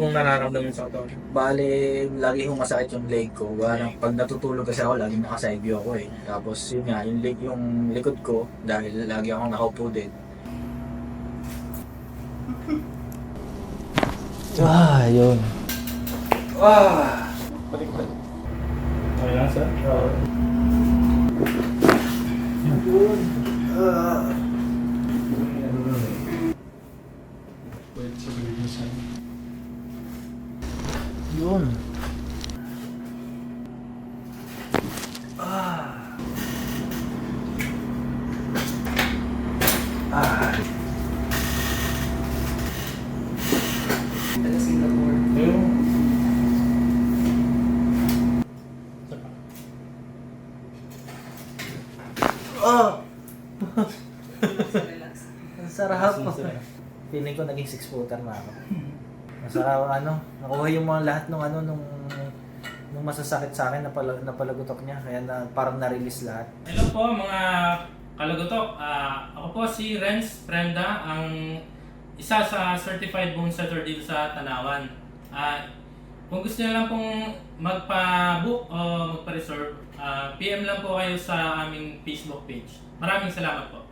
kung nararamdaman sa katawan? Bale, lagi kong masakit yung leg ko. Parang pag natutulog kasi ako, lagi naka-side view ako eh. Tapos yun nga, yung likod ko, dahil lagi akong nakaupo din. Yun. Baliktad. Okay lang, sir? Pwede sa gilid mo, sir. Yun. Taga Singapore. Ayun. Relax. Ang sarap. Feeling ko naging 6-footer na ako. Masarap nakuha yung mga lahat nung masasakit sa akin na palagutok niya. Kaya parang na-release lahat. Hello po mga kalagotok. Ako po si Renz Prenda, ang isa sa certified bone setter dito sa Tanawan. Kung gusto niyo lang pong magpa-book o magpa-reserve, PM lang po kayo sa aming Facebook page. Maraming salamat po.